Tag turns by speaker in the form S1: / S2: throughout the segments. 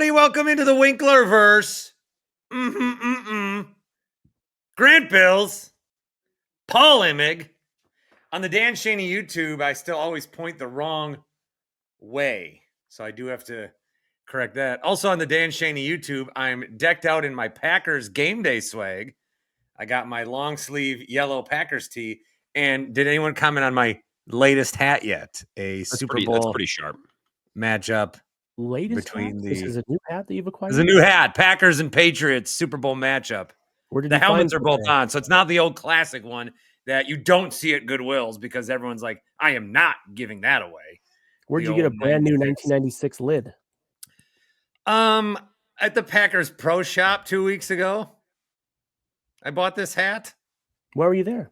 S1: everybody. Welcome into the Winklerverse. Grant Bills, Paul Immig. On the Dan Shaney YouTube, I still always point the wrong way. So I do have to correct that. Also on the Dan Shaney YouTube, I'm decked out in my Packers game day swag. I got my long sleeve yellow Packers tee. And did anyone comment on my latest hat yet? Super Bowl
S2: that's pretty sharp
S1: matchup.
S3: Latest
S1: between
S3: hat?
S1: the
S3: This is a new hat that you've acquired?
S1: There's a new hat. Packers and Patriots Super Bowl matchup.
S3: Where did
S1: the
S3: you
S1: helmets
S3: find
S1: are both on, so it's not the old classic one that you don't see at Goodwill's because everyone's like, I am not giving that away.
S3: Where'd you get a brand new 1996 lid?
S1: At the Packers Pro Shop 2 weeks ago. I bought this hat.
S3: Why were you there?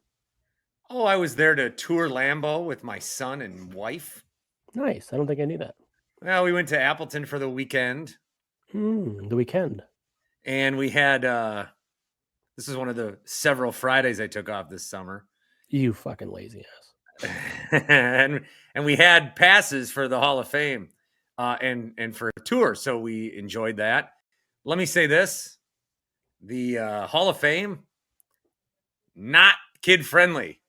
S1: Oh, I was there to tour Lambeau with my son and wife.
S3: Nice. I don't think I knew that.
S1: Well, we went to Appleton for the weekend.
S3: The weekend.
S1: And we had this is one of the several Fridays I took off this summer.
S3: You fucking lazy ass.
S1: and we had passes for the Hall of Fame and for a tour, so we enjoyed that. Let me say this. The Hall of Fame, not kid-friendly.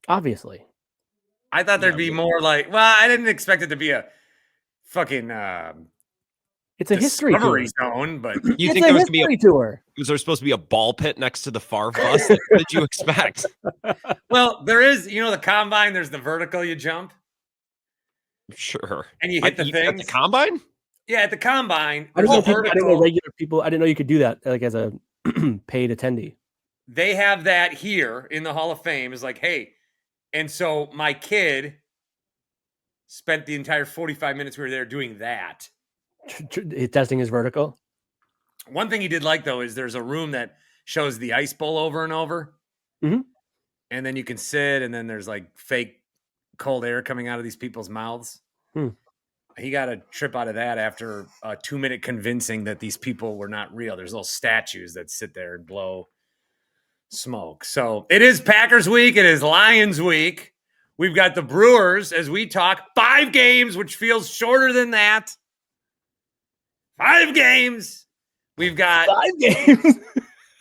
S3: Obviously.
S1: I thought there'd be more like, well, I didn't expect it to be a fucking
S3: it's a history tour.
S1: Zone, but
S2: you think there was going to be a
S3: tour?
S2: Was there supposed to be a ball pit next to the Favre bus? What did you expect?
S1: Well, there is, the combine, there's the vertical you jump.
S2: Sure.
S1: And you hit the thing.
S2: At the combine?
S1: Yeah, at the combine.
S3: I didn't know regular people. I didn't know you could do that like as a paid attendee.
S1: They have that here in the Hall of Fame. Is like, hey, and so my kid spent the entire 45 minutes we were there doing that.
S3: Testing his vertical.
S1: One thing he did like, though, is there's a room that shows the ice bowl over and over.
S3: Mm-hmm.
S1: And then you can sit, and then there's like fake cold air coming out of these people's mouths. He got a trip out of that after a 2-minute convincing that these people were not real. There's little statues that sit there and blow smoke. So it is Packers week. It is Lions week. We've got the Brewers as we talk 5 games, which feels shorter than that. 5 games. We've got
S3: 5 games.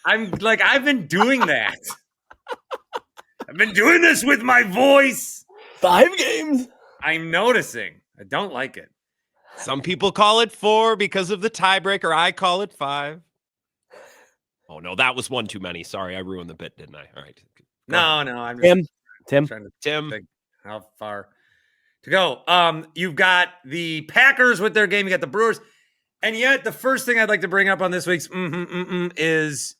S1: I've been doing that. I've been doing this with my voice.
S3: 5 games.
S1: I'm noticing. I don't like it.
S2: Some people call it 4 because of the tiebreaker. I call it 5. Oh, no, that was one too many. Sorry, I ruined the bit, didn't I? All right.
S1: No, I'm just
S3: Tim.
S1: trying to think how far to go. You've got the Packers with their game. You got the Brewers. And yet the first thing I'd like to bring up on this week's is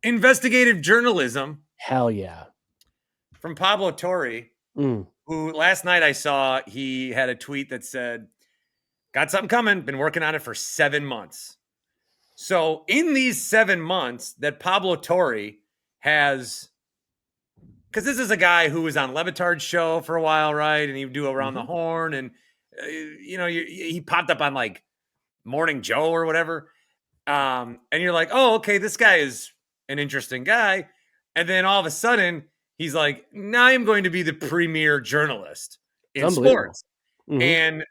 S1: investigative journalism.
S3: Hell yeah.
S1: From Pablo Torre, who last night I saw he had a tweet that said, got something coming, been working on it for 7 months. So in these 7 months that Pablo Torre has, because this is a guy who was on Levitard's show for a while, right? And he would do Around the Horn. And, he popped up on like Morning Joe or whatever. And you're like, oh, okay, this guy is an interesting guy. And then all of a sudden, he's like, now I'm going to be the premier journalist in sports. And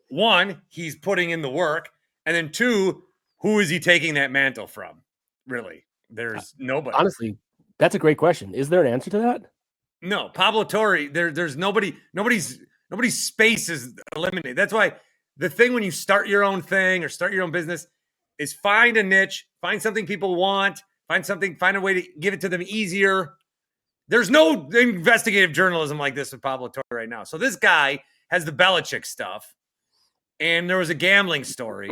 S1: one, he's putting in the work. And then 2, who is he taking that mantle from? Really? There's nobody.
S3: Honestly, that's a great question. Is there an answer to that?
S1: No. Pablo Torre, there's nobody. Nobody's space is eliminated. That's why the thing when you start your own thing or start your own business is find a niche, find something people want, find a way to give it to them easier. There's no investigative journalism like this with Pablo Torre right now. So this guy has the Belichick stuff, and there was a gambling story.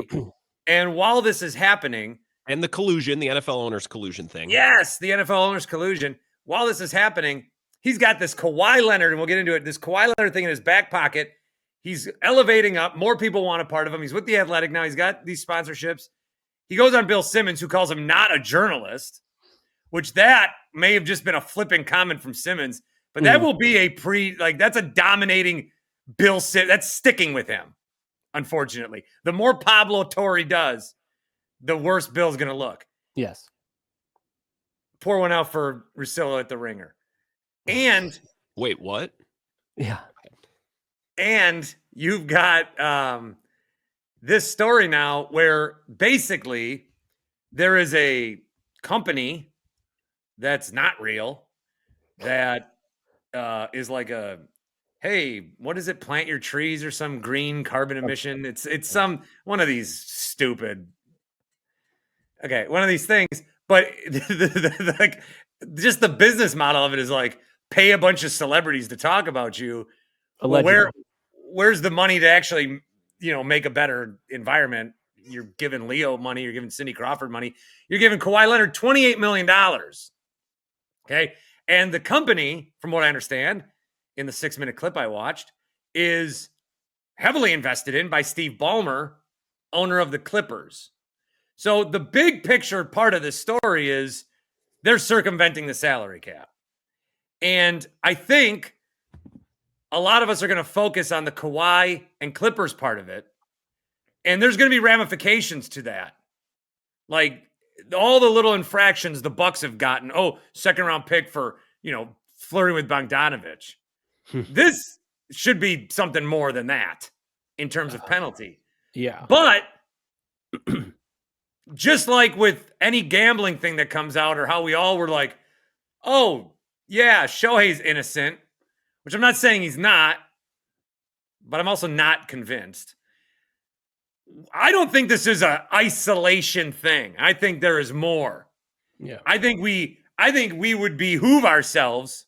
S1: And while this is happening,
S2: and the collusion, the NFL owners collusion thing.
S1: Yes, the NFL owners collusion. While this is happening, he's got this Kawhi Leonard, and we'll get into it, this Kawhi Leonard thing in his back pocket. He's elevating up. More people want a part of him. He's with the Athletic now. He's got these sponsorships. He goes on Bill Simmons, who calls him not a journalist, which that may have just been a flipping comment from Simmons, but that will be that's a dominating Bill Simmons. That's sticking with him, unfortunately. The more Pablo Torre does, the worse Bill's going to look.
S3: Yes.
S1: Pour one out for Russillo at the Ringer. And
S2: wait, what?
S3: Yeah.
S1: And you've got this story now where basically there is a company that's not real that is like a, hey, what is it? Plant your trees or some green carbon emission. It's some one of these stupid. Okay, one of these things. But like, just the business model of it is like pay a bunch of celebrities to talk about you. Well, where's the money to actually, make a better environment? You're giving Leo money. You're giving Cindy Crawford money. You're giving Kawhi Leonard $28 million. Okay. And the company, from what I understand, in the 6-minute clip I watched, is heavily invested in by Steve Ballmer, owner of the Clippers. So the big picture part of this story is they're circumventing the salary cap. And I think a lot of us are going to focus on the Kawhi and Clippers part of it. And there's going to be ramifications to that. Like all the little infractions the Bucks have gotten. Oh, second round pick for, flirting with Bogdanovich. This should be something more than that in terms of penalty.
S3: Yeah.
S1: But just like with any gambling thing that comes out, or how we all were like, oh, yeah, Shohei's innocent, which I'm not saying he's not, but I'm also not convinced. I don't think this is an isolation thing. I think there is more.
S3: Yeah.
S1: I think we would behoove ourselves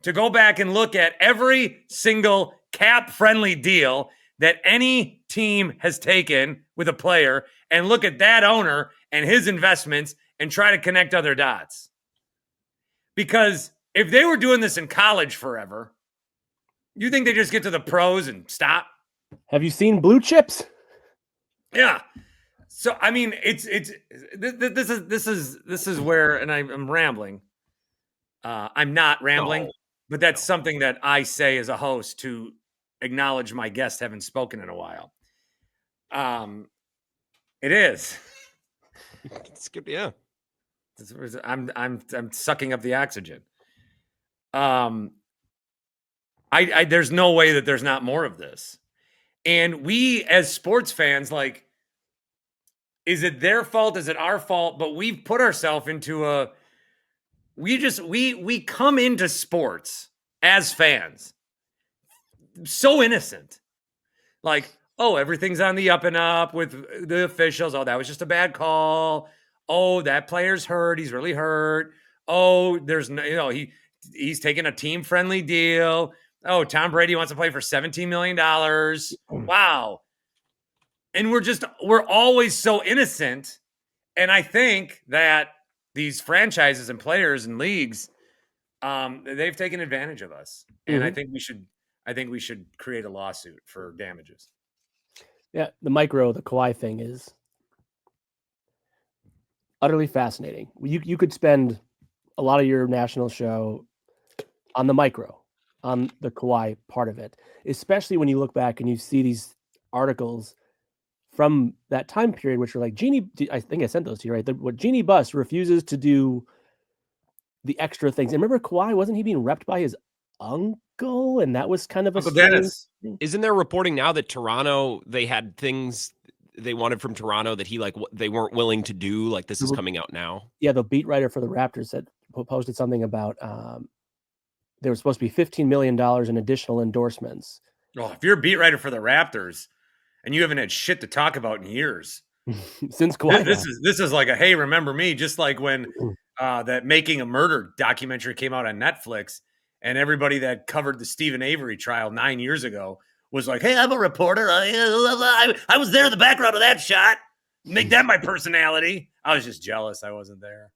S1: to go back and look at every single cap-friendly deal that any team has taken with a player and look at that owner and his investments and try to connect other dots. Because if they were doing this in college forever, you think they just get to the pros and stop?
S3: Have you seen Blue Chips?
S1: Yeah. So I mean, this is where, and I'm rambling. I'm not rambling, but that's something that I say as a host to acknowledge my guests haven't spoken in a while. It is.
S2: It's good, yeah.
S1: I'm sucking up the oxygen. There's no way that there's not more of this. And we as sports fans, like, is it their fault? Is it our fault? But we've put ourselves into we come into sports as fans so innocent. Like, oh, everything's on the up and up with the officials. Oh, that was just a bad call. Oh, that player's hurt. He's really hurt. Oh, there's no, he's taking a team-friendly deal. Oh, Tom Brady wants to play for $17 million. Wow. And we're always so innocent. And I think that these franchises and players and leagues, they've taken advantage of us. And I think we should create a lawsuit for damages.
S3: Yeah, the Kawhi thing is utterly fascinating. You could spend a lot of your national show on the micro, on the Kawhi part of it, especially when you look back and you see these articles from that time period, which are like, Jeannie, I think I sent those to you, right? What Jeannie Buss refuses to do the extra things. And remember, Kawhi, wasn't he being repped by his uncle? And that was kind of
S1: Uncle Dennis.
S2: Isn't there reporting now that Toronto, they had things they wanted from Toronto that they weren't willing to do? Like, this is coming out now.
S3: Yeah, the beat writer for the Raptors that posted something about there was supposed to be $15 million in additional endorsements.
S1: Oh, if you're a beat writer for the Raptors and you haven't had shit to talk about in years,
S3: since Kawhi,
S1: this is like a, hey, remember me? Just like when that Making a Murder documentary came out on Netflix, and everybody that covered the Stephen Avery trial 9 years ago was like, hey, I'm a reporter. I was there in the background of that shot. Make that my personality. I was just jealous I wasn't there.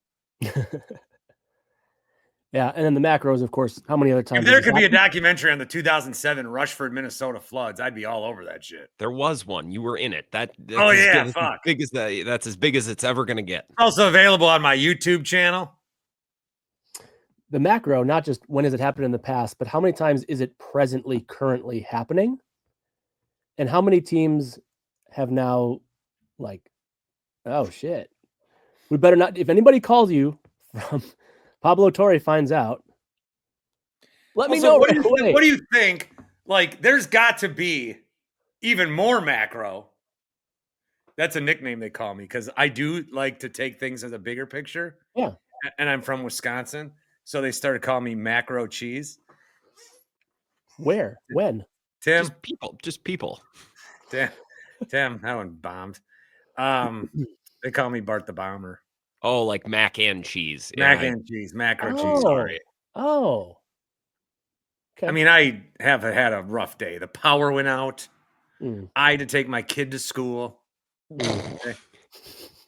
S3: Yeah, and then the macros, of course. How many other times?
S1: If there could be a documentary on the 2007 Rushford, Minnesota floods, I'd be all over that shit.
S2: There was one. You were in it. That's
S1: fuck.
S2: That's as big as it's ever going to get.
S1: Also available on my YouTube channel.
S3: The macro, not just when has it happened in the past, but how many times is it currently happening? And how many teams have now, like, oh shit, we better not. If anybody calls you from Pablo Torre finds out, let me know.
S1: What do you think? Like, there's got to be even more macro That's a nickname they call me because I do like to take things as a bigger picture.
S3: Yeah.
S1: And I'm from Wisconsin. So they started calling me Macro Cheese.
S3: Where? When?
S1: Tim?
S2: Just people.
S1: Tim, that one bombed. They call me Bart the Bomber.
S2: Oh, like mac and cheese.
S1: Mac and cheese. Macro cheese.
S2: Sorry.
S3: Oh. Okay.
S1: I mean, I have had a rough day. The power went out. I had to take my kid to school.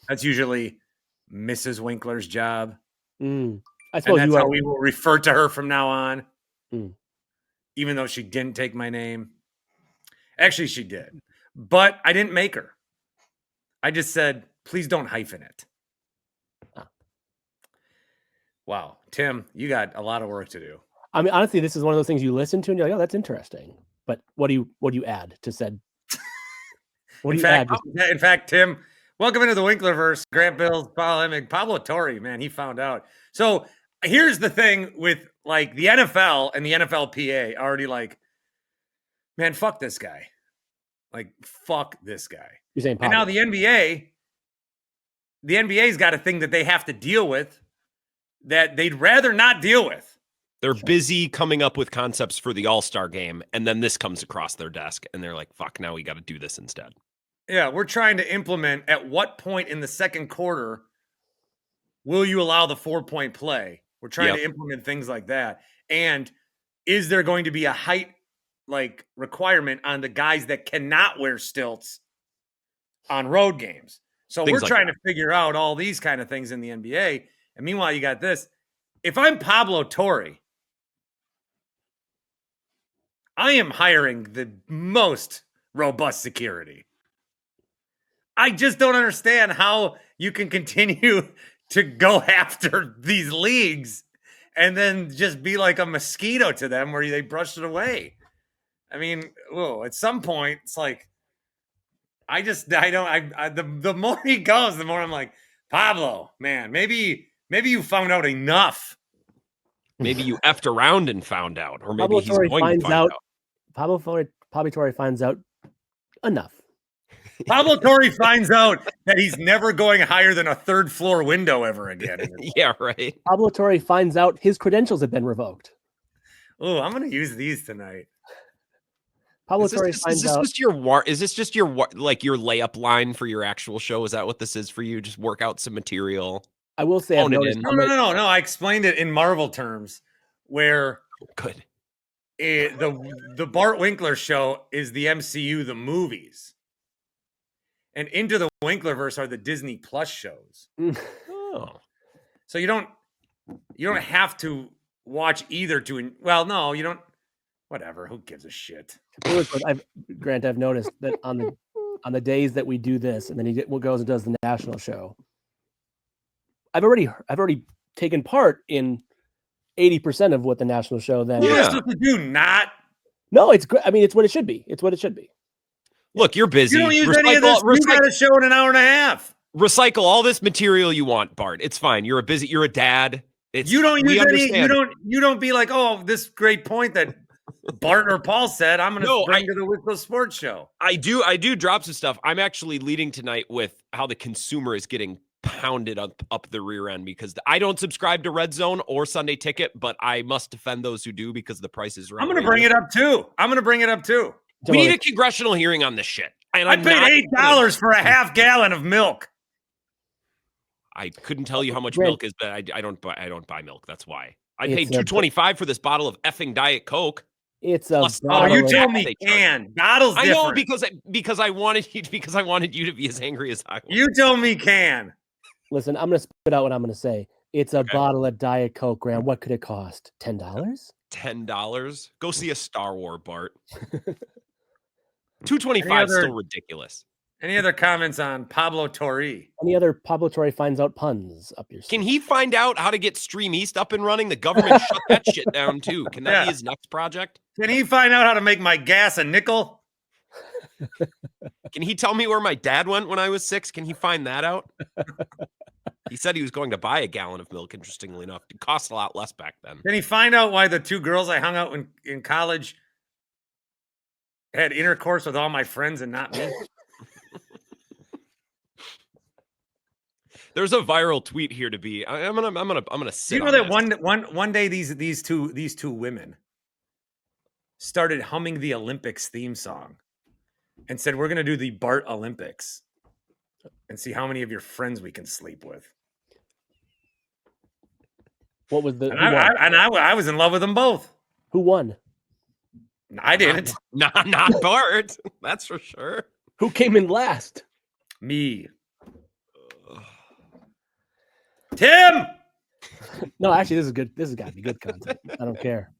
S1: That's usually Mrs. Winkler's job.
S3: I suppose
S1: and that's how we will refer to her from now on. Even though she didn't take my name. Actually, she did. But I didn't make her. I just said, please don't hyphen it. Wow. Tim, you got a lot of work to do.
S3: I mean, honestly, this is one of those things you listen to and you're like, oh, that's interesting. But what do you add to said? What do you add?
S1: In fact, Tim, welcome into the Winklerverse. Grant Bills, Pablo Torre, man, he found out. So here's the thing with like the NFL and the NFLPA already like, man, fuck this guy. Like, fuck this guy.
S3: You're saying
S1: Pablo. And now the NBA's got a thing that they have to deal with that they'd rather not deal with.
S2: They're busy coming up with concepts for the All-Star game, and then this comes across their desk, and they're like, fuck, now we got to do this instead.
S1: Yeah, we're trying to implement at what point in the second quarter will you allow the 4-point play? We're trying to implement things like that. And is there going to be a height like requirement on the guys that cannot wear stilts on road games? So we're trying to figure out all these kind of things in the NBA. And meanwhile, you got this. If I'm Pablo Torre, I am hiring the most robust security. I just don't understand how you can continue to go after these leagues and then just be like a mosquito to them where they brush it away. I mean, at some point, it's like, the more he goes, the more I'm like, Pablo, man, maybe you found out enough.
S2: Maybe you effed around and found out, or maybe he's going to find out.
S3: Pablo Torre finds out enough.
S1: Pablo Torre finds out that he's never going higher than a third floor window ever again.
S2: Yeah, right.
S3: Pablo Torre finds out his credentials have been revoked.
S1: Oh, I'm going to use these tonight.
S3: Pablo Torre finds out.
S2: Is this just your layup line for your actual show? Is that what this is for you? Just work out some material.
S3: I will say,
S1: No. I explained it in Marvel terms, where
S2: good.
S1: The Bart Winkler show is the MCU, the movies, and Into the Winklerverse are the Disney Plus shows.
S2: Oh,
S1: so you don't have to watch either to. Well, no, you don't. Whatever. Who gives a shit?
S3: Grant, I've noticed that on the days that we do this, and then he goes and does the national show. I've already taken part in 80% of what the national show then.
S1: You're supposed to do not.
S3: No, it's great. I mean, it's what it should be. It's what it should be.
S2: Look, you're busy.
S1: You don't use any of this. You got a show in an hour and a half.
S2: Recycle all this material you want, Bart. It's fine. You're a dad.
S1: You don't use any. You don't be like, oh, this great point that Bart or Paul said. I'm going to bring to the Winkler Sports Show.
S2: I do drop some stuff. I'm actually leading tonight with how the consumer is getting pounded up the rear end because I don't subscribe to Red Zone or Sunday Ticket, but I must defend those who do because the price is right.
S1: I'm going to bring it up too.
S2: We need a congressional hearing on this shit. And
S1: I paid $8 for a half gallon of milk.
S2: I couldn't tell you how much milk is, but I don't buy milk. That's why I paid $2.25 for this bottle of effing Diet Coke.
S3: It's a
S1: you told me can. Bottle's different.
S2: I know because I wanted you to be as angry as I was.
S1: You told me can.
S3: Listen, I'm going to spit out what I'm going to say. It's a bottle of Diet Coke, Graham. What could it cost? $10?
S2: $10? Go see a Star Wars, Bart. $2.25 is still ridiculous.
S1: Any other comments on Pablo Torre?
S3: Any other Pablo Torre finds out puns up your sleeve?
S2: Can he find out how to get Stream East up and running? The government shut that shit down too. Can that be his next project?
S1: Can he find out how to make my gas a nickel?
S2: Can he tell me where my dad went when I was 6? Can he find that out? He said he was going to buy a gallon of milk, interestingly enough. It cost a lot less back then.
S1: Can he find out why the 2 girls I hung out in college had intercourse with all my friends and not me?
S2: There's a viral tweet here to be. I'm gonna sit.
S1: Do you know that one day these two women started humming the Olympics theme song and said, "We're gonna do the Bart Olympics and see how many of your friends we can sleep with."
S3: What was the?
S1: I was in love with them both.
S3: Who won?
S1: I didn't.
S2: Not Bart. That's for sure.
S3: Who came in last?
S1: Me. Tim.
S3: No, actually, this is good. This has got to be good content. I don't care.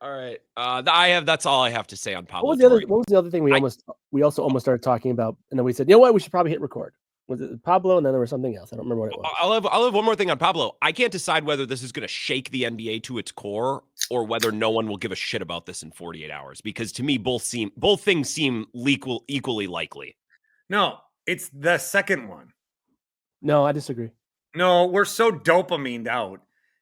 S2: All right. That's all I have to say on Pablo.
S3: What was the other thing we also almost started talking about, and then we said, you know what, we should probably hit record. Was it Pablo, and then there was something else? I don't remember what it was.
S2: I'll have one more thing on Pablo. I can't decide whether this is going to shake the NBA to its core or whether no one will give a shit about this in 48 hours. Because to me, both things seem equally likely.
S1: No, it's the second one.
S3: No, I disagree.
S1: No, we're so dopamined out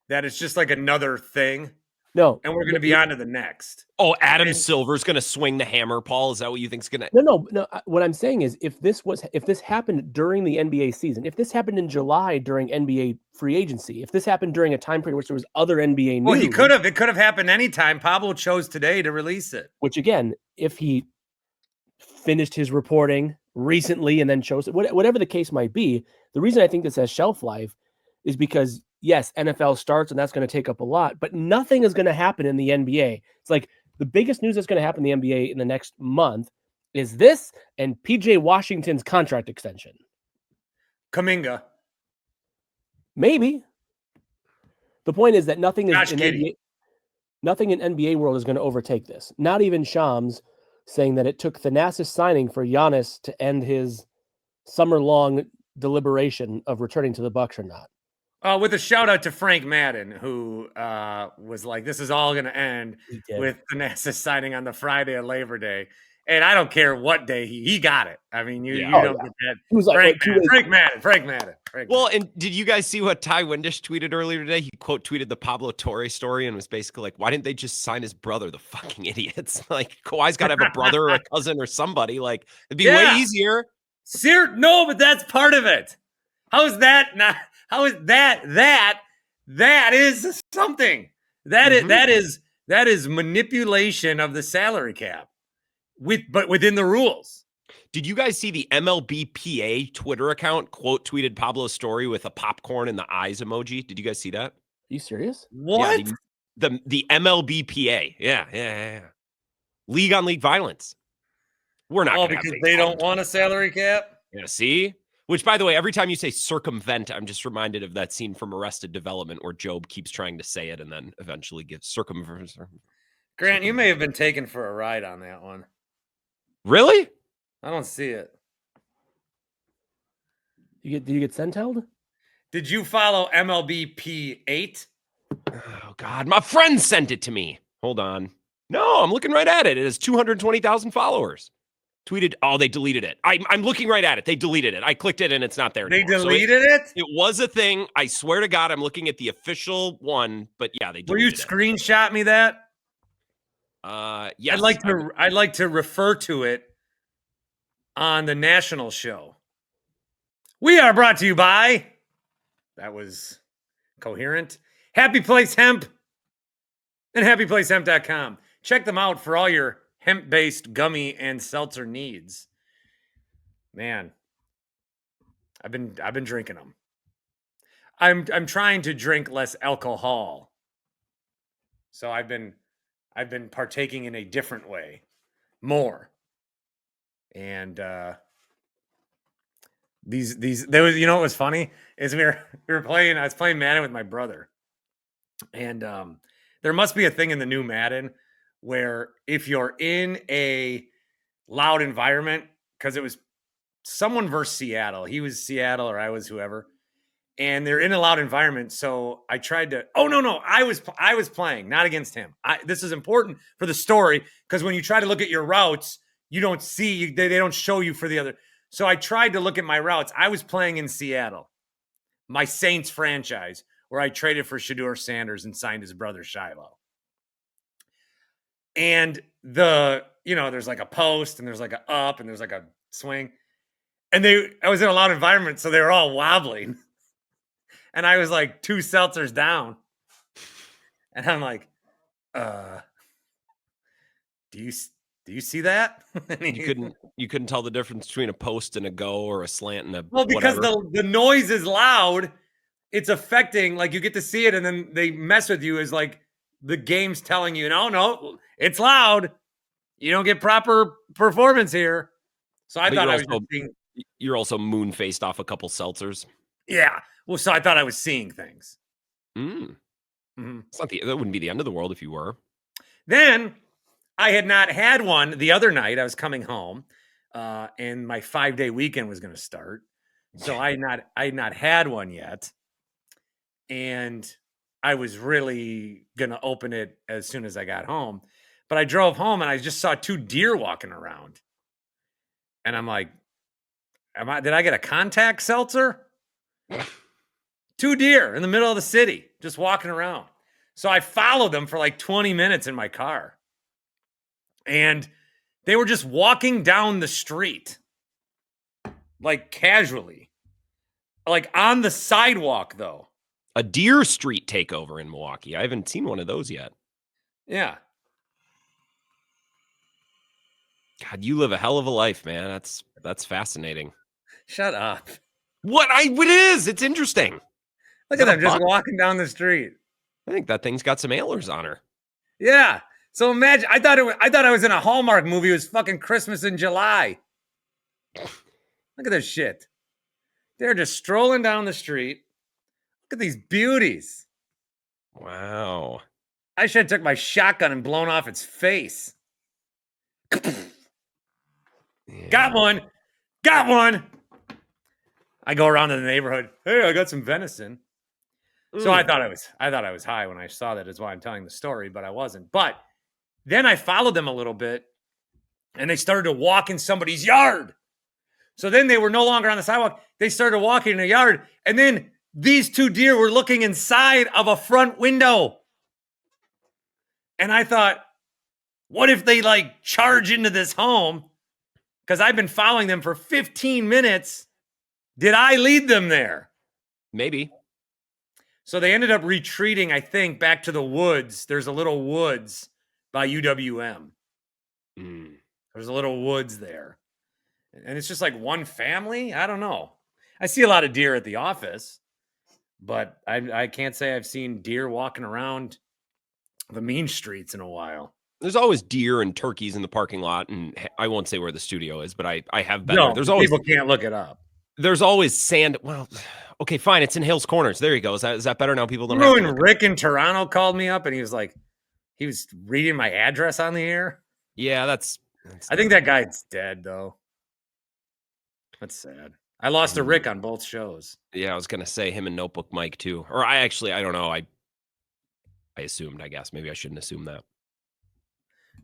S1: that it's just like another thing.
S3: No,
S1: and we're going to be on to the next.
S2: Oh, Adam Silver's going to swing the hammer, Paul. Is that what you think's going to?
S3: No. What I'm saying is, if this happened during the NBA season, if this happened in July during NBA free agency, if this happened during a time period which there was other NBA news,
S1: well, it could have happened anytime. Pablo chose today to release it.
S3: Which again, if he finished his reporting recently and then chose it, whatever the case might be, the reason I think this has shelf life is because, yes, NFL starts and that's going to take up a lot, but nothing is going to happen in the NBA. It's like the biggest news that's going to happen in the NBA in the next month is this and PJ Washington's contract extension.
S1: Kuminga.
S3: Maybe. The point is that nothing in NBA world is going to overtake this. Not even Shams saying that it took Thanasis signing for Giannis to end his summer-long deliberation of returning to the Bucks or not.
S1: With a shout out to Frank Madden, who was like, "This is all going to end with Thanasis signing on the Friday of Labor Day," and I don't care what day he got it. I mean, you don't get that.
S3: He was like,
S1: Frank Madden.
S2: Well, and did you guys see what Ty Windish tweeted earlier today? He quote tweeted the Pablo Torre story and was basically like, "Why didn't they just sign his brother? The fucking idiots! Like Kawhi's got to have a brother or a cousin or somebody. Like it'd be way easier."
S1: No, but that's part of it. How is that not? How is that is something that is manipulation of the salary cap but within the rules.
S2: Did you guys see the MLBPA Twitter account quote tweeted Pablo's story with a popcorn in the eyes emoji? Did you guys see that?
S3: Are you serious?
S1: What?
S2: Yeah, the MLBPA. Yeah. League on league violence. We're not
S1: because they don't want a salary cap.
S2: Yeah, see? Which, by the way, every time you say circumvent, I'm just reminded of that scene from Arrested Development where Job keeps trying to say it and then eventually gets circumvent.
S1: Grant, you may have been taken for a ride on that one.
S2: Really?
S1: I don't see it.
S3: Did you get sent-held?
S1: Did you follow MLBP8?
S2: Oh, God. My friend sent it to me. Hold on. No, I'm looking right at it. It has 220,000 followers. Tweeted, they deleted it. I'm looking right at it. They deleted it. I clicked it and it's not there anymore.
S1: They deleted it?
S2: It was a thing. I swear to God, I'm looking at the official one, but yeah, they deleted it.
S1: Will you screenshot me that?
S2: Yes.
S1: I'd like to refer to it on the national show. We are brought to you by, that was coherent, Happy Place Hemp and happyplacehemp.com. Check them out for all your hemp-based gummy and seltzer needs. Man, I've been drinking them. I'm trying to drink less alcohol. So I've been partaking in a different way, more. And there was, what was funny is we were playing. I was playing Madden with my brother, and there must be a thing in the new Madden where if you're in a loud environment, because it was someone versus Seattle. He was Seattle or I was whoever. And they're in a loud environment. So I tried to, I was playing, not against him. This is important for the story because when you try to look at your routes, you don't see, they don't show you for the other. So I tried to look at my routes. I was playing in Seattle, my Saints franchise, where I traded for Shedeur Sanders and signed his brother Shiloh. And there's like a post and there's like a up and there's like a swing. And I was in a loud environment, so they were all wobbling. And I was like 2 seltzers down. And I'm like, do you see that?
S2: You couldn't tell the difference between a post and a go or a slant and a
S1: because
S2: whatever.
S1: the noise is loud. It's affecting, like you get to see it, and then they mess with you as like the game's telling you, no, it's loud. You don't get proper performance here. So I thought I was just seeing.
S2: You're also moon-faced off a couple seltzers.
S1: Yeah. Well, so I thought I was seeing things.
S2: Mm-hmm. That wouldn't be the end of the world if you were.
S1: Then I had not had one the other night. I was coming home, and my 5-day weekend was going to start. So I had not had one yet. And I was really going to open it as soon as I got home. But I drove home and I just saw 2 deer walking around. And I'm like, did I get a contact seltzer? 2 deer in the middle of the city, just walking around. So I followed them for like 20 minutes in my car. And they were just walking down the street, like casually, like on the sidewalk, though.
S2: A deer street takeover in Milwaukee. I haven't seen one of those yet.
S1: Yeah.
S2: God, you live a hell of a life, man. That's fascinating.
S1: Shut up.
S2: It is. It's interesting.
S1: Look at them just walking down the street.
S2: I think that thing's got some antlers on her.
S1: Yeah. So imagine, I thought I was in a Hallmark movie. It was fucking Christmas in July. Look at this shit. They're just strolling down the street. Look at these beauties.
S2: Wow.
S1: I should have took my shotgun and blown off its face. Yeah. Got one. I go around in the neighborhood. Hey, I got some venison. So I thought I was high when I saw that, is why I'm telling the story, but I wasn't. But then I followed them a little bit, and they started to walk in somebody's yard. So then they were no longer on the sidewalk. They started walking in the yard, and then these 2 deer were looking inside of a front window. And I thought, what if they like charge into this home? Because I've been following them for 15 minutes. Did I lead them there?
S2: Maybe.
S1: So they ended up retreating, I think, back to the woods. There's a little woods by UWM. There's a little woods there. And it's just like one family. I don't know. I see a lot of deer at the office, but I can't say I've seen deer walking around the mean streets in a while.
S2: There's always deer and turkeys in the parking lot, and I won't say where the studio is, but I have been there. There's always
S1: people can't look it up.
S2: There's always sand. Well, okay, fine. It's in Hills Corners. There you go. Is that better now? People don't.
S1: Remember when Rick in Toronto called me up and he was like, he was reading my address on the air.
S2: Yeah, that's
S1: I think that guy's dead though. That's sad. I lost a Rick on both shows.
S2: Yeah, I was gonna say him and Notebook Mike too. Or I don't know. I assumed. I guess maybe I shouldn't assume that.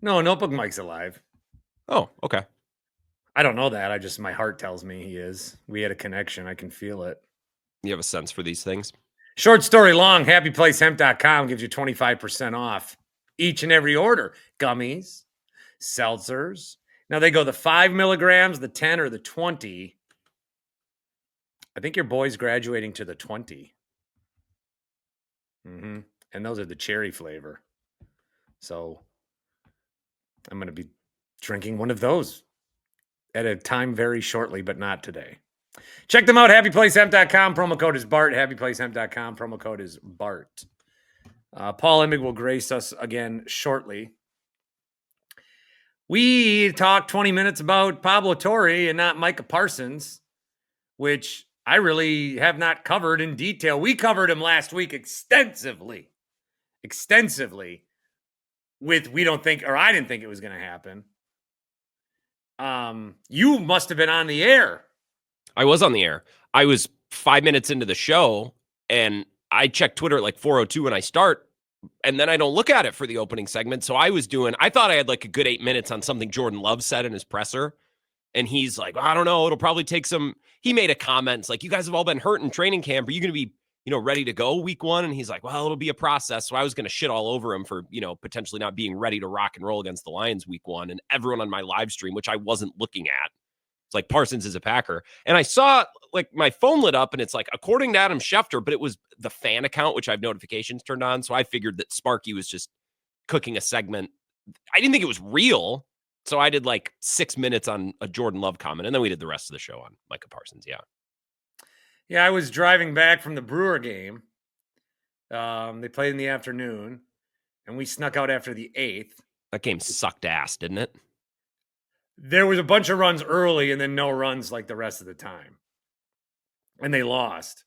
S1: No, Notebook Mike's alive.
S2: Oh, okay.
S1: I don't know that. My heart tells me he is. We had a connection. I can feel it.
S2: You have a sense for these things?
S1: Short story long, happyplacehemp.com gives you 25% off each and every order. Gummies, seltzers. Now they go the 5 milligrams, the 10, or the 20. I think your boy's graduating to the 20. And those are the cherry flavor. So I'm going to be drinking one of those at a time very shortly, but not today. Check them out, happyplacehemp.com. Promo code is Bart. Happyplacehemp.com. Promo code is Bart. Paul Emmig will grace us again shortly. We talked 20 minutes about Pablo Torre and not Micah Parsons, which I really have not covered in detail. We covered him last week extensively with I didn't think it was going to happen. You must have been on the air.
S2: I was on the air. I was 5 minutes into the show, and I check Twitter at like 4:02 when I start, and then I don't look at it for the opening segment. So I thought I had like a good 8 minutes on something Jordan Love said in his presser, and he's like, I don't know, it'll probably take some. He made a comment, it's like, you guys have all been hurt in training camp. Are you going to be, ready to go week 1? And he's like, well, it'll be a process. So I was going to shit all over him for, potentially not being ready to rock and roll against the Lions week 1. And everyone on my live stream, which I wasn't looking at, It's like Parsons is a Packer. And I saw like my phone lit up and it's like, according to Adam Schefter, but it was the fan account, which I have notifications turned on. So I figured that Sparky was just cooking a segment. I didn't think it was real. So I did like 6 minutes on a Jordan Love comment. And then we did the rest of the show on Micah Parsons. Yeah.
S1: Yeah, I was driving back from the Brewer game. They played in the afternoon, and we snuck out after the 8th.
S2: That game sucked ass, didn't it?
S1: There was a bunch of runs early and then no runs like the rest of the time. And they lost.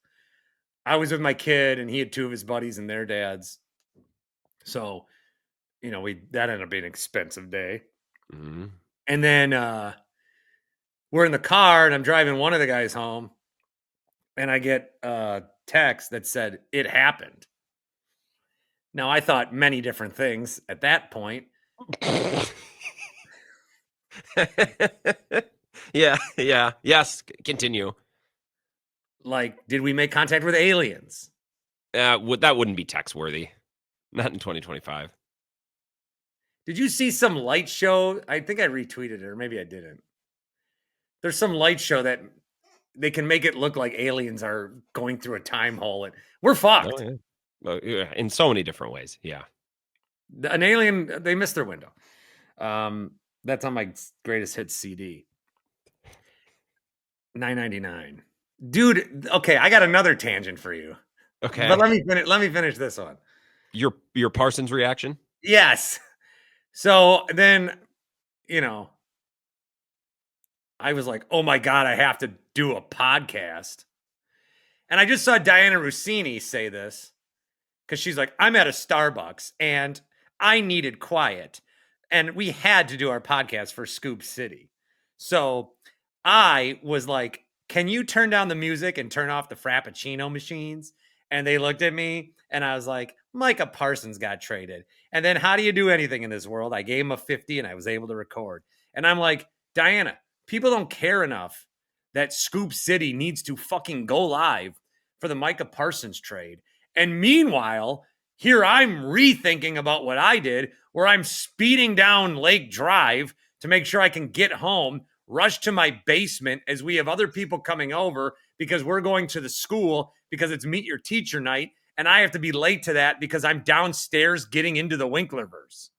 S1: I was with my kid, and he had 2 of his buddies and their dads. So, that ended up being an expensive day.
S2: Mm-hmm.
S1: And then we're in the car, and I'm driving one of the guys home, and I get a text that said, "It happened." Now, I thought many different things at that point.
S2: Yeah. Yes, continue.
S1: Like, did we make contact with aliens?
S2: That wouldn't be text worthy. Not in 2025.
S1: Did you see some light show? I think I retweeted it, or maybe I didn't. There's some light show that they can make it look like aliens are going through a time hole, and we're fucked.
S2: Oh, yeah. Well, yeah, in so many different ways. Yeah.
S1: An alien, they missed their window. That's on my greatest hits CD. $9.99. Dude, okay, I got another tangent for you.
S2: Okay.
S1: But let me finish this one.
S2: Your Parsons reaction?
S1: Yes. So then, I was like, oh my God, I have to do a podcast. And I just saw Diana Rossini say this because she's like, I'm at a Starbucks and I needed quiet. And we had to do our podcast for Scoop City. So I was like, can you turn down the music and turn off the Frappuccino machines? And they looked at me and I was like, Micah Parsons got traded. And then how do you do anything in this world? I gave him a 50 and I was able to record. And I'm like, Diana, people don't care enough that Scoop City needs to fucking go live for the Micah Parsons trade. And meanwhile, here I'm rethinking about what I did, where I'm speeding down Lake Drive to make sure I can get home, rush to my basement as we have other people coming over because we're going to the school because it's meet your teacher night. And I have to be late to that because I'm downstairs getting into the Winklerverse.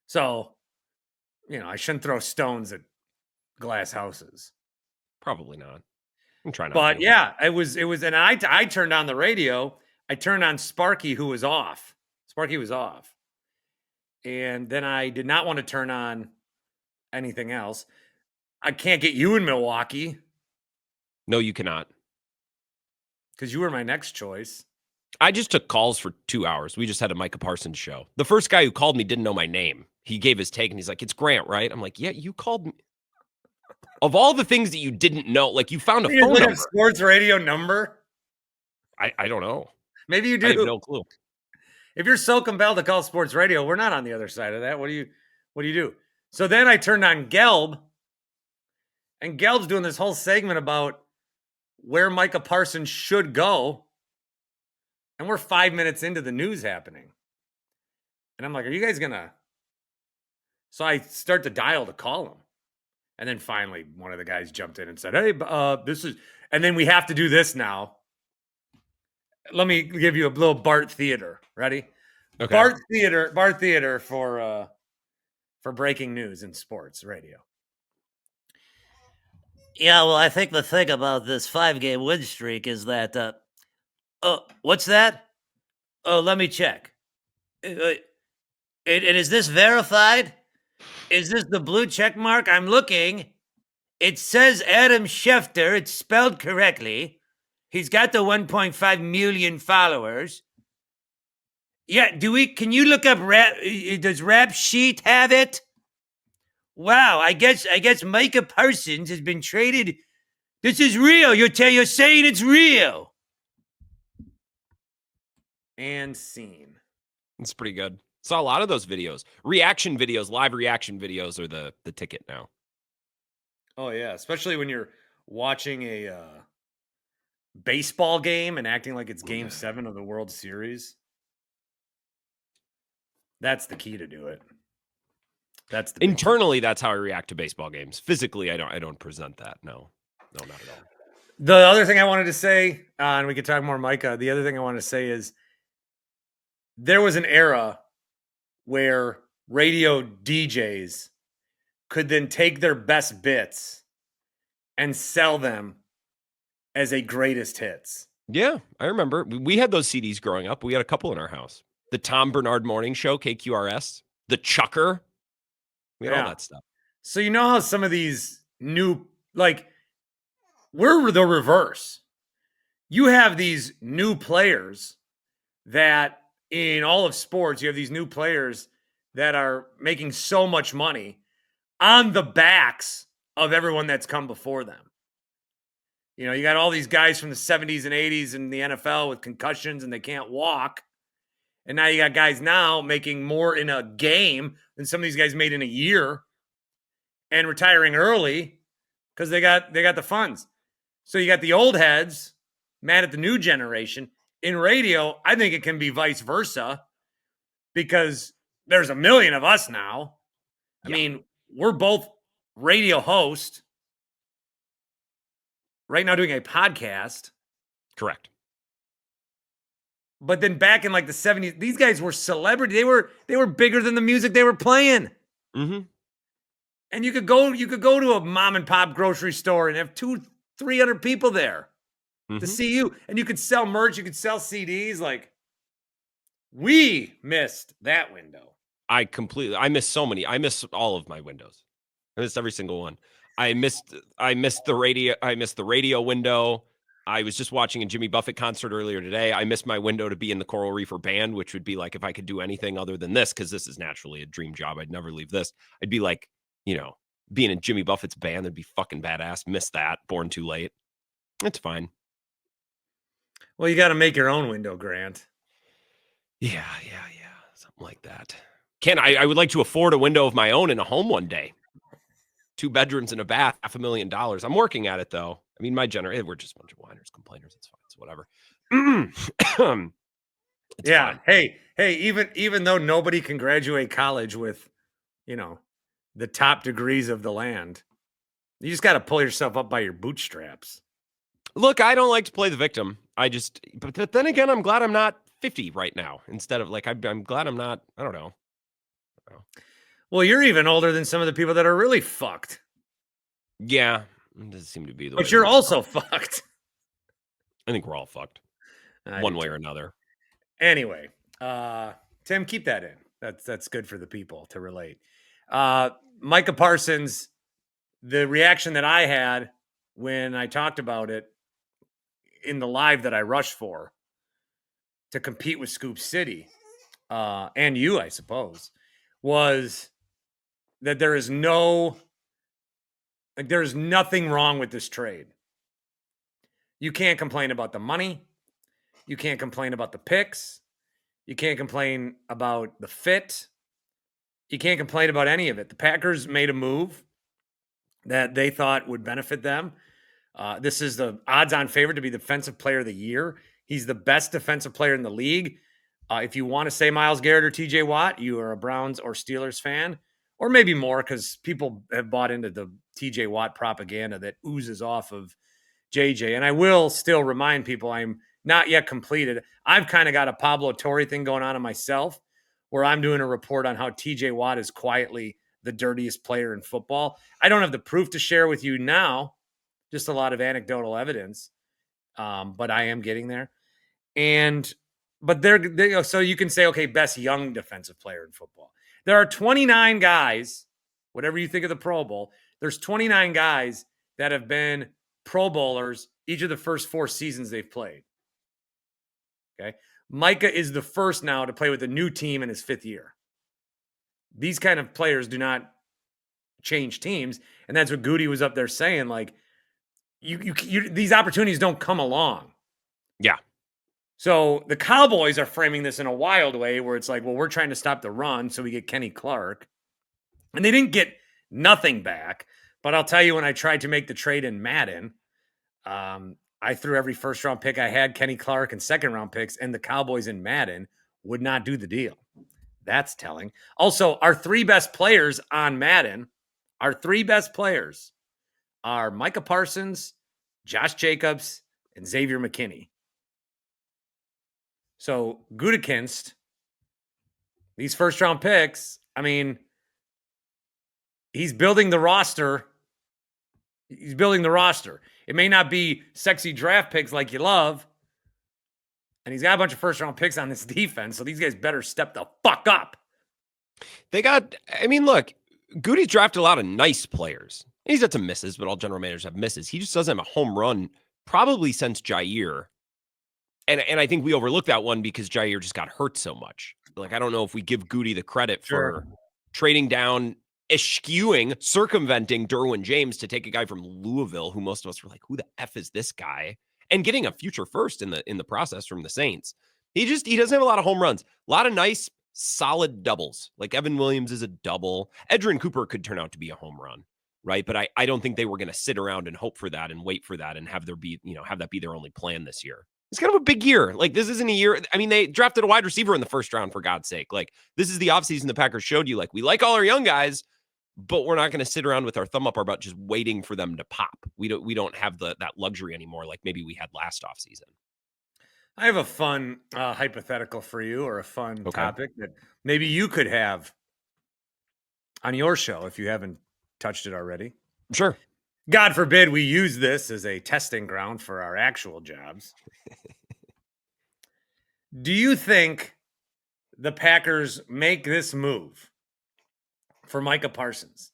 S1: So, I shouldn't throw stones at glass houses.
S2: Probably not. I'm trying not
S1: But
S2: to.
S1: yeah, it was, and I turned on the radio. I turned on Sparky, who was off. Sparky was off. And then I did not want to turn on anything else. I can't get you in Milwaukee.
S2: No, you cannot.
S1: Because you were my next choice.
S2: I just took calls for 2 hours. We just had a Micah Parsons show. The first guy who called me didn't know my name. He gave his take and he's like, it's Grant, right? I'm like, yeah, you called me. Of all the things that you didn't know, like you found a phone number.
S1: A sports radio number?
S2: I don't know.
S1: Maybe you do.
S2: I have no clue.
S1: If you're so compelled to call sports radio, we're not on the other side of that. What do you do? So then I turned on Gelb, and Gelb's doing this whole segment about where Micah Parsons should go. And we're 5 minutes into the news happening. And I'm like, are you guys gonna? So I start to dial to call him. And then finally one of the guys jumped in and said, hey, this is, and then we have to do this now. Let me give you a little Bart Theater. Ready? Okay. Bart Theater for breaking news in sports radio.
S4: Yeah, well, I think the thing about this 5-game win streak is that, what's that? Oh, let me check. And is this verified? Is this the blue check mark? I'm looking. It says Adam Schefter. It's spelled correctly. He's got the 1.5 million followers. Yeah, can you look up does Rap Sheet have it? Wow, I guess Micah Parsons has been traded. This is real. You're saying it's real.
S1: And scene.
S2: It's pretty good. Saw a lot of those videos. Reaction videos, live reaction videos are the ticket now.
S1: Oh yeah, especially when you're watching a baseball game and acting like it's Game 7 of the World Series. That's the key to do it. That's the
S2: internally. That's how I react to baseball games. Physically, I don't present that. No, not at all.
S1: The other thing I wanted to say, and we could talk more, Micah. The other thing I want to say is there was an era where radio DJs could then take their best bits and sell them as a greatest hits.
S2: Yeah, I remember. We had those CDs growing up. We had a couple in our house. The Tom Bernard Morning Show, KQRS, the Chucker. We had all that stuff.
S1: So you know how some of these new, like, we're the reverse. You have these new players that in all of sports, you have these new players that are making so much money on the backs of everyone that's come before them. You know, you got all these guys from the 70s and 80s in the NFL with concussions and they can't walk. And now you got guys now making more in a game than some of these guys made in a year and retiring early because they got the funds. So you got the old heads mad at the new generation. In radio, I think it can be vice versa because there's a million of us now. I mean, we're both radio hosts right now doing a podcast.
S2: Correct.
S1: But then back in like the 70s, these guys were celebrity. They were bigger than the music they were playing.
S2: Mm-hmm.
S1: And you could go to a mom and pop grocery store and have 200-300 people there to see you. And you could sell merch, you could sell CDs. Like, we missed that window.
S2: I missed so many. I missed all of my windows. I missed every single one. I missed the radio. I missed the radio window. I was just watching a Jimmy Buffett concert earlier today. I missed my window to be in the Coral Reefer band, which would be like if I could do anything other than this, because this is naturally a dream job. I'd never leave this. I'd be like, being in Jimmy Buffett's band. That'd be fucking badass. Missed that. Born too late. It's fine.
S1: Well, you got to make your own window, Grant.
S2: Yeah. Something like that. I would like to afford a window of my own in a home one day. 2 bedrooms and a bath, $500,000. I'm working at it though. I mean, we're just a bunch of whiners, complainers. It's fine. It's whatever. It's fine.
S1: Hey, even though nobody can graduate college with, the top degrees of the land, you just got to pull yourself up by your bootstraps.
S2: Look, I don't like to play the victim. But then again, I'm glad I'm not 50 right now. Instead of I'm glad I'm not, I don't know.
S1: Well, you're even older than some of the people that are really fucked.
S2: Yeah, it doesn't seem to be the way.
S1: But you're also fucked.
S2: I think we're all fucked, one way or another.
S1: Anyway, Tim, keep that in. That's good for the people to relate. Micah Parsons, the reaction that I had when I talked about it in the live that I rushed for to compete with Scoop City, and you, I suppose, was that there is nothing wrong with this trade. You can't complain about the money. You can't complain about the picks. You can't complain about the fit. You can't complain about any of it. The Packers made a move that they thought would benefit them. This is the odds-on favorite to be Defensive Player of the Year. He's the best defensive player in the league. If you want to say Myles Garrett or TJ Watt, you are a Browns or Steelers fan, or maybe more because people have bought into the TJ Watt propaganda that oozes off of JJ. And I will still remind people I'm not yet completed. I've kind of got a Pablo Torre thing going on in myself where I'm doing a report on how TJ Watt is quietly the dirtiest player in football. I don't have the proof to share with you now, just a lot of anecdotal evidence, but I am getting there. But so you can say, okay, best young defensive player in football. There are 29 guys, whatever you think of the Pro Bowl, there's 29 guys that have been Pro Bowlers each of the first 4 seasons they've played. Okay. Micah is the first now to play with a new team in his 5th year. These kind of players do not change teams. And that's what Goody was up there saying. Like, these opportunities don't come along.
S2: Yeah.
S1: So the Cowboys are framing this in a wild way where it's like, well, we're trying to stop the run, so we get Kenny Clark. And they didn't get nothing back. But I'll tell you, when I tried to make the trade in Madden, I threw every first-round pick I had, Kenny Clark, and second-round picks, and the Cowboys in Madden would not do the deal. That's telling. Also, our 3 best players on Madden, our 3 best players are Micah Parsons, Josh Jacobs, and Xavier McKinney. So Gutekunst, these first-round picks, I mean, he's building the roster. He's building the roster. It may not be sexy draft picks like you love, and he's got a bunch of first-round picks on this defense, so these guys better step the fuck up.
S2: Look, Goody's drafted a lot of nice players. He's had some misses, but all general managers have misses. He just doesn't have a home run probably since Jair. And I think we overlook that one because Jair just got hurt so much. Like, I don't know if we give Goody the credit for trading down, circumventing Derwin James to take a guy from Louisville, who most of us were like, who the F is this guy? And getting a future first in the process from the Saints. He doesn't have a lot of home runs. A lot of nice, solid doubles. Like Evan Williams is a double. Edgerrin Cooper could turn out to be a home run, right? But I don't think they were going to sit around and hope for that and wait for that and have that be their only plan this year. It's kind of a big year. Like, this isn't a year. I mean, they drafted a wide receiver in the first round, for God's sake. Like, this is the offseason the Packers showed you. Like, we like all our young guys, but we're not going to sit around with our thumb up our butt just waiting for them to pop. We don't have that luxury anymore like maybe we had last offseason.
S1: I have a fun hypothetical for you, or a fun topic that maybe you could have on your show if you haven't touched it already.
S2: Sure.
S1: God forbid we use this as a testing ground for our actual jobs. Do you think the Packers make this move for Micah Parsons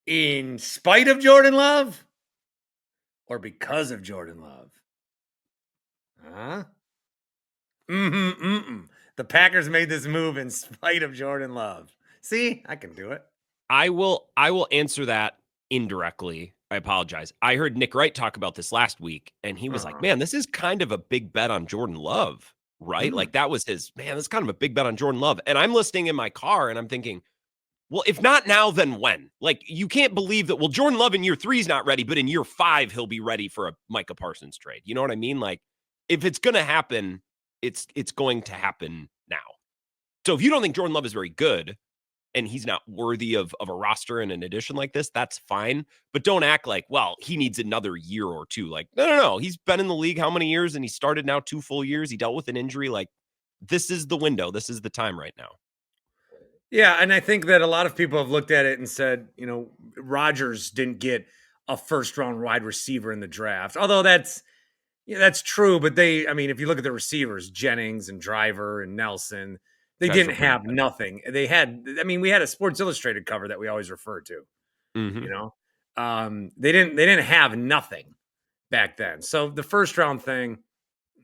S1: in spite of Jordan Love or because of Jordan Love? Huh? The Packers made this move in spite of Jordan Love. See, I can do it.
S2: I will answer that indirectly. I apologize. I heard Nick Wright talk about this last week, and he was like, man, this is kind of a big bet on Jordan Love, right? Like, that was his, man, that's kind of a big bet on Jordan Love. And I'm listening in my car, and I'm thinking, well, if not now, then when? Like, you can't believe that, well, Jordan Love in year 3 is not ready, but in year 5, he'll be ready for a Micah Parsons trade. You know what I mean? Like, if it's going to happen, it's going to happen now. So if you don't think Jordan Love is very good, and he's not worthy of a roster and an addition like this, that's fine. But don't act like, well, he needs another year or two. Like, no. He's been in the league how many years? And he started now 2 full years. He dealt with an injury. Like, this is the window. This is the time right now.
S1: Yeah, and I think that a lot of people have looked at it and said, Rodgers didn't get a first-round wide receiver in the draft. Although that's true, but if you look at the receivers, Jennings and Driver and Nelson, they didn't have nothing. We had a Sports Illustrated cover that we always refer to. Mm-hmm. They didn't have nothing back then. So the first round thing,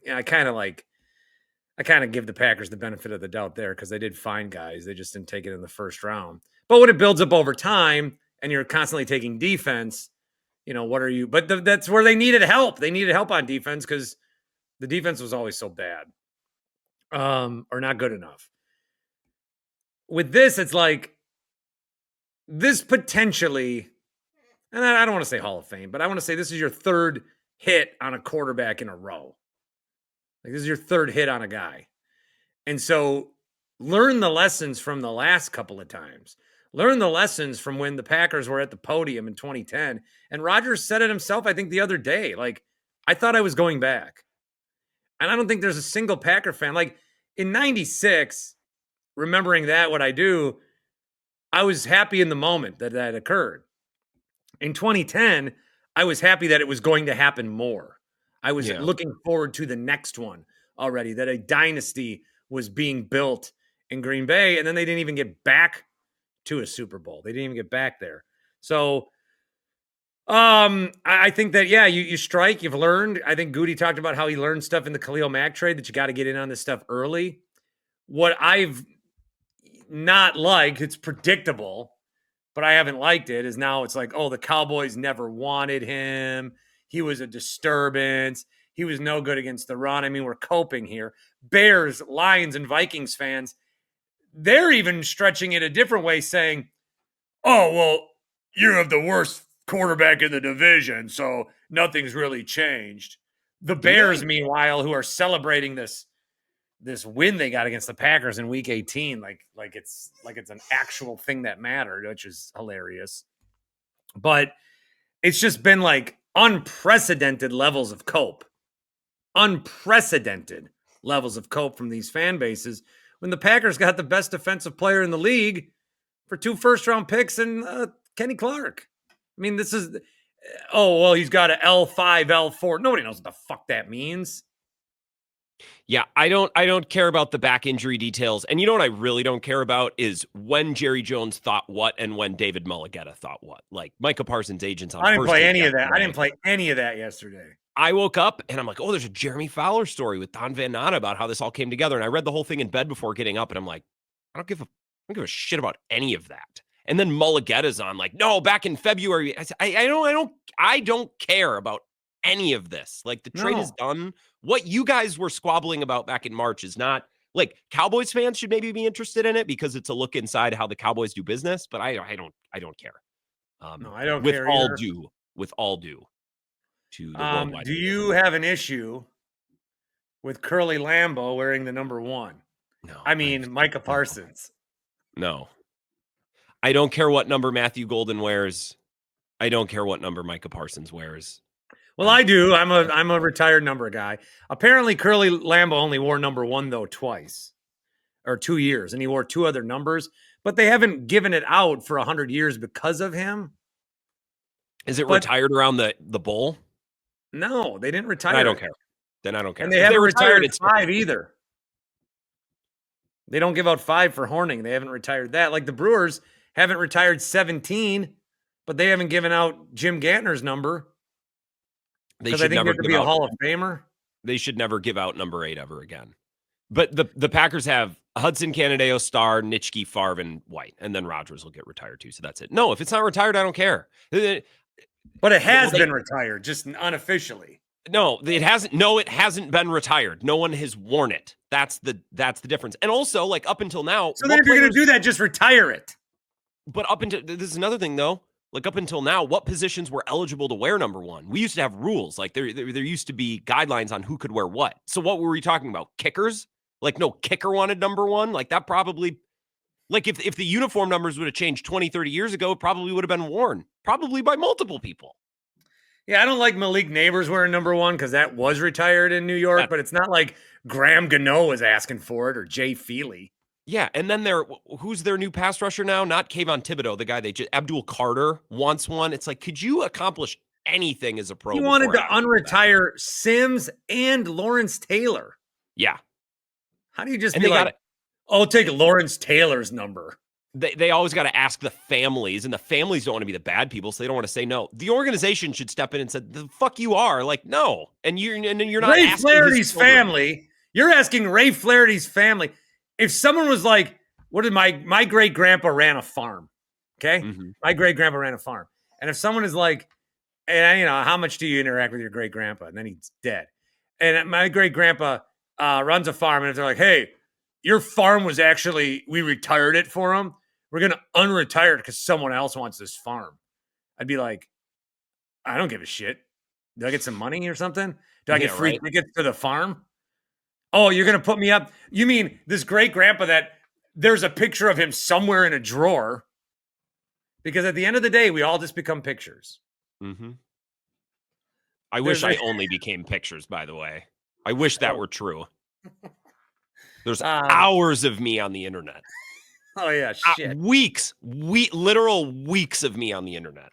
S1: I kind of give the Packers the benefit of the doubt there, because they did find guys. They just didn't take it in the first round. But when it builds up over time and you're constantly taking defense, what are you? But that's where they needed help. They needed help on defense because the defense was always so bad, or not good enough. With this, it's like this potentially, and I don't want to say Hall of Fame, but I want to say this is your 3rd hit on a quarterback in a row. Like, this is your 3rd hit on a guy. And so learn the lessons from the last couple of times. Learn the lessons from when the Packers were at the podium in 2010. And Rodgers said it himself, I think, the other day. Like, I thought I was going back. And I don't think there's a single Packer fan. Like, in 96, remembering that, what I do, I was happy in the moment that occurred. In 2010, I was happy that it was going to happen more. I was looking forward to the next one already, that a dynasty was being built in Green Bay, and then they didn't even get back to a Super Bowl. They didn't even get back there. So I think that, you strike, you've learned. I think Goody talked about how he learned stuff in the Khalil Mack trade, that you got to get in on this stuff early. What I've not liked, it's predictable, but I haven't liked it, is now it's like, oh, the Cowboys never wanted him. He was a disturbance. He was no good against the run. I mean, we're coping here. Bears, Lions, and Vikings fans, they're even stretching it a different way, saying, oh, well, you have the worst quarterback in the division, so nothing's really changed. The Bears, meanwhile, who are celebrating this this win they got against the Packers in Week 18, like it's an actual thing that mattered, which is hilarious. But it's just been like unprecedented levels of cope. Unprecedented levels of cope from these fan bases when the Packers got the best defensive player in the league for 2 first-round picks and Kenny Clark. I mean, this is, he's got an L5, L4. Nobody knows what the fuck that means.
S2: Yeah, I don't care about the back injury details. And you know what I really don't care about is when Jerry Jones thought what and when David Mulligetta thought what. Like Micah Parsons' agents on
S1: I didn't
S2: first
S1: play
S2: take
S1: any of that.
S2: yesterday.
S1: I didn't play any of that yesterday.
S2: I woke up and I'm like, oh, there's a Jeremy Fowler story with Don Van Natta about how this all came together. And I read the whole thing in bed before getting up, and I'm like, I don't give a shit about any of that. And then Mulligetta's on, like, no, back in February. I said, I don't care about any of this. Like, the trade is done. What you guys were squabbling about back in March is not, like, Cowboys fans should maybe be interested in it because it's a look inside how the Cowboys do business. But I don't care.
S1: No, I don't
S2: with
S1: care
S2: all
S1: either.
S2: with all due to the worldwide.
S1: Do you have an issue with Curly Lambeau wearing the number 1?
S2: No,
S1: I mean, Micah Parsons.
S2: No. I don't care what number Matthew Golden wears. I don't care what number Micah Parsons wears.
S1: Well, I do. I'm a retired number guy. Apparently, Curly Lambeau only wore number 1 though twice, or 2 years, and he wore 2 other numbers. But they haven't given it out for 100 years because of him.
S2: Is it retired around the bowl?
S1: No, they didn't retire.
S2: I don't care. Then I don't care.
S1: And they haven't retired 5 either. They don't give out 5 for Horning. They haven't retired that. Like the Brewers haven't retired 17, but they haven't given out Jim Gantner's number. Because I think you have to be a Hall of Famer.
S2: They should never give out number 8 ever again. But the Packers have Hudson, Canadeo, Starr, Nitschke, Favre, and White, and then Rodgers will get retired too. So that's it. No, if it's not retired, I don't care.
S1: But it has been retired, just unofficially.
S2: No, it hasn't. No, it hasn't been retired. No one has worn it. That's the difference. And also, like, up until now.
S1: So then if you're going to do that, just retire it.
S2: But up until, this is another thing though. Like, up until now, what positions were eligible to wear number 1? We used to have rules. Like there used to be guidelines on who could wear what. So what were we talking about? Kickers? Like, no kicker wanted number 1. Like, that probably, like, if the uniform numbers would have changed 20, 30 years ago, it probably would have been worn, probably by multiple people.
S1: Yeah, I don't like Malik Neighbors wearing number 1 because that was retired in New York, but it's not like Graham Gano was asking for it or Jay Feely.
S2: Yeah, and then who's their new pass rusher now? Not Kayvon Thibodeau, the guy Abdul Carter wants one. It's like, could you accomplish anything as a pro?
S1: He wanted to unretire Sims and Lawrence Taylor.
S2: Yeah.
S1: How do you just be like, I'll take Lawrence Taylor's number?
S2: They always got to ask the families, and the families don't want to be the bad people, so they don't want to say no. The organization should step in and say, "The fuck you are!" Like, no, and you're not.
S1: Ray Flaherty's family. You're asking Ray Flaherty's family. If someone was like, "What did my great grandpa ran a farm?" Okay, my great grandpa ran a farm, and if someone is like, "And how much do you interact with your great grandpa?" and then he's dead, and my great grandpa runs a farm, and if they're like, "Hey, your farm was actually, we retired it for him. We're going to unretire it because someone else wants this farm." I'd be like, I don't give a shit. Do I get some money or something? Do I get free tickets to the farm? Oh, you're going to put me up? You mean this great grandpa that there's a picture of him somewhere in a drawer? Because at the end of the day, we all just become pictures.
S2: Mm-hmm. I wish I only became pictures, by the way. I wish that were true. There's hours of me on the internet.
S1: Oh, yeah, shit.
S2: Literal weeks of me on the internet.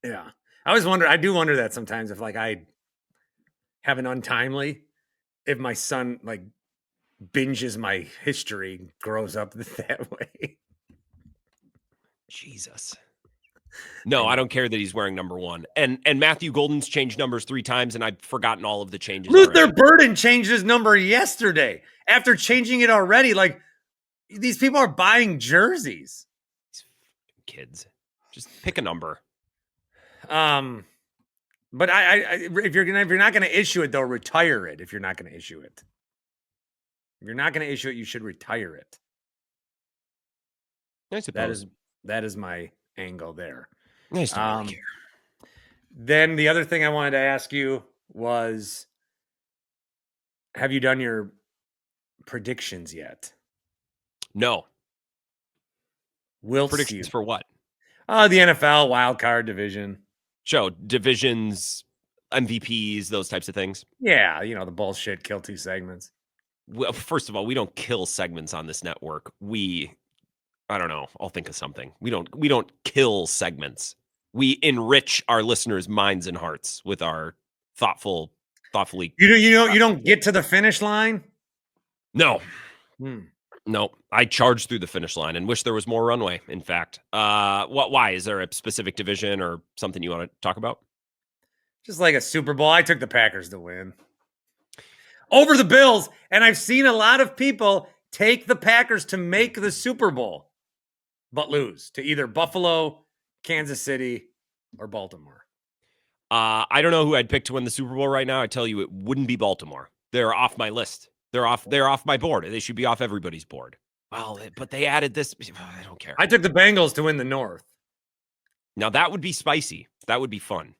S1: Yeah. I do wonder that sometimes if, like, I have an untimely, if my son, like, binges my history, grows up that way.
S2: Jesus. No, I don't care that he's wearing number 1. And Matthew Golden's changed numbers 3 times, and I've forgotten all of the changes.
S1: Luther Burden changed his number yesterday. After changing it already, like, these people are buying jerseys.
S2: These kids. Just pick a number.
S1: But if you're not gonna issue it, though, retire it. If you're not gonna issue it. If you're not gonna issue it, you should retire it.
S2: I suppose.
S1: That is my angle there.
S2: I just don't really care.
S1: Then the other thing I wanted to ask you was, have you done your predictions yet.
S2: No.
S1: We'll
S2: Predictions
S1: see.
S2: for what?
S1: The NFL wild card division.
S2: Show divisions, MVPs, those types of things.
S1: Yeah, the bullshit kill 2 segments.
S2: Well, first of all, we don't kill segments on this network. I don't know. I'll think of something. We don't kill segments. We enrich our listeners' minds and hearts with our thoughtfully.
S1: You don't get to the finish line?
S2: No. No, I charged through the finish line and wish there was more runway. In fact, why is there a specific division or something you want to talk about?
S1: Just like a Super Bowl, I took the Packers to win over the Bills, and I've seen a lot of people take the Packers to make the Super Bowl, but lose to either Buffalo, Kansas City, or Baltimore.
S2: I don't know who I'd pick to win the Super Bowl right now. I tell you, it wouldn't be Baltimore. They're off my list. They're off my board. They should be off everybody's board. Well, but they added this. I don't care.
S1: I took the Bengals to win the North.
S2: Now that would be spicy. That would be fun.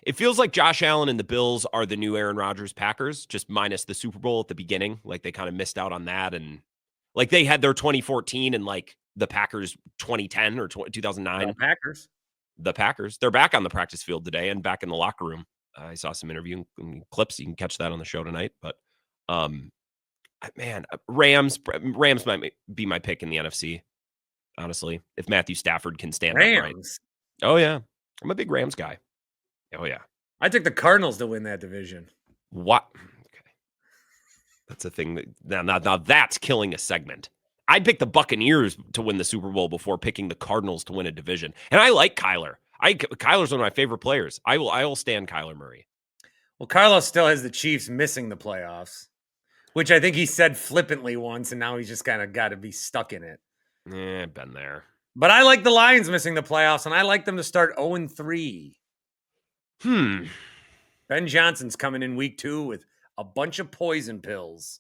S2: It feels like Josh Allen and the Bills are the new Aaron Rodgers Packers, just minus the Super Bowl at the beginning. Like they kind of missed out on that. And like they had their 2014 and like the Packers 2010 or 2009. The Packers. They're back on the practice field today and back in the locker room. I saw some interview clips. You can catch that on the show tonight. But man, Rams might be my pick in the NFC. Honestly, if Matthew Stafford can stand upright. Oh yeah, I'm a big Rams guy. Oh yeah,
S1: I took the Cardinals to win that division.
S2: What? Okay, that's a thing that now that's killing a segment. I'd pick the Buccaneers to win the Super Bowl before picking the Cardinals to win a division. And I like Kyler. Kyler's one of my favorite players. I will stand Kyler Murray.
S1: Well, Carlos still has the Chiefs missing the playoffs, which I think he said flippantly once, and now he's just kind of got to be stuck in it.
S2: Been there.
S1: But I like the Lions missing the playoffs, and I like them to start 0-3. Ben Johnson's coming in week 2 with a bunch of poison pills.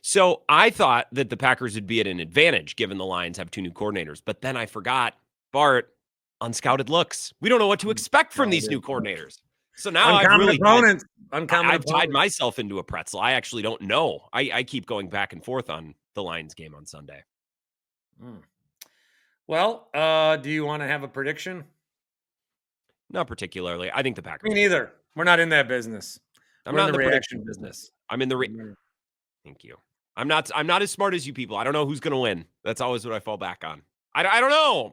S2: So I thought that the Packers would be at an advantage given the Lions have 2 new coordinators, but then I forgot, Bart, unscouted looks. We don't know what to expect from these new coordinators. So now I've tied myself into a pretzel. I actually don't know. I keep going back and forth on the Lions game on Sunday.
S1: Well, do you want to have a prediction?
S2: Not particularly. I think the Packers.
S1: Me neither. We're not in that business.
S2: I'm not in the reaction business. I'm in the Thank you. I'm not as smart as you people. I don't know who's going to win. That's always what I fall back on. I don't know.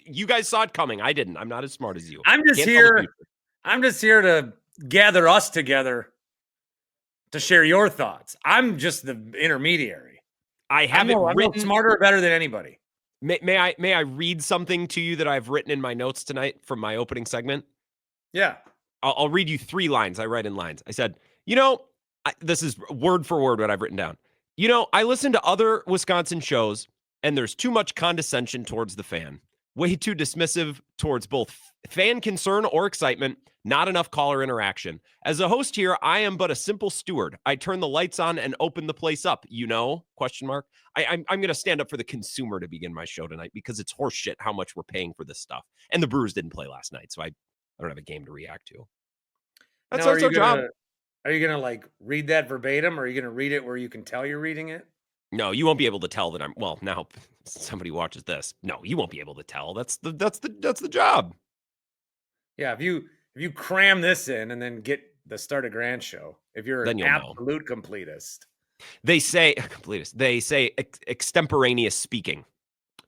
S2: You guys saw it coming. I didn't. I'm not as smart as you.
S1: I'm just here to gather us together to share your thoughts. I'm just the intermediary.
S2: I haven't written.
S1: I'm smarter or better than anybody.
S2: May I read something to you that I've written in my notes tonight from my opening segment?
S1: Yeah.
S2: I'll read you 3 lines. I write in lines. I said, this is word for word what I've written down. I listen to other Wisconsin shows, and there's too much condescension towards the fan. Way too dismissive towards both fan concern or excitement. Not enough caller interaction. As a host here, I am but a simple steward. I turn the lights on and open the place up. Question mark. I'm going to stand up for the consumer to begin my show tonight because it's horseshit how much we're paying for this stuff. And the Brewers didn't play last night, so I don't have a game to react to. That's our job.
S1: Are you going to read that verbatim, or are you going to read it where you can tell you're reading it?
S2: No, you won't be able to tell that now somebody watches this. No, you won't be able to tell. That's the job.
S1: Yeah, if you cram this in and then get the Start a Grant show, if you're an absolute completist.
S2: They say extemporaneous speaking.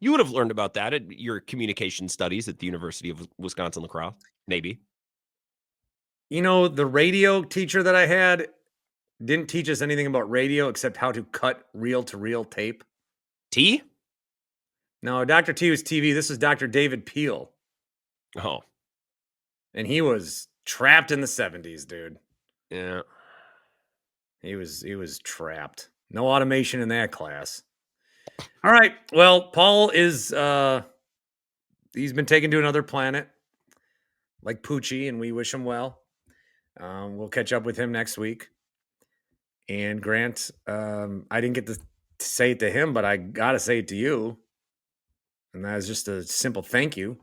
S2: You would have learned about that at your communication studies at the University of Wisconsin-La Crosse, maybe.
S1: The radio teacher that I had didn't teach us anything about radio except how to cut reel-to-reel tape.
S2: T?
S1: No, Dr. T was TV. This is Dr. David Peel.
S2: Oh.
S1: And he was trapped in the 70s, dude.
S2: Yeah.
S1: He was trapped. No automation in that class. All right. Well, Paul is he's been taken to another planet like Poochie, and we wish him well. We'll catch up with him next week. And Grant, I didn't get to say it to him, but I got to say it to you. And that is just a simple thank you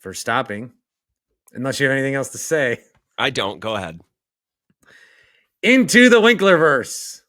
S1: for stopping. Unless you have anything else to say.
S2: I don't. Go ahead.
S1: Into the Winklerverse.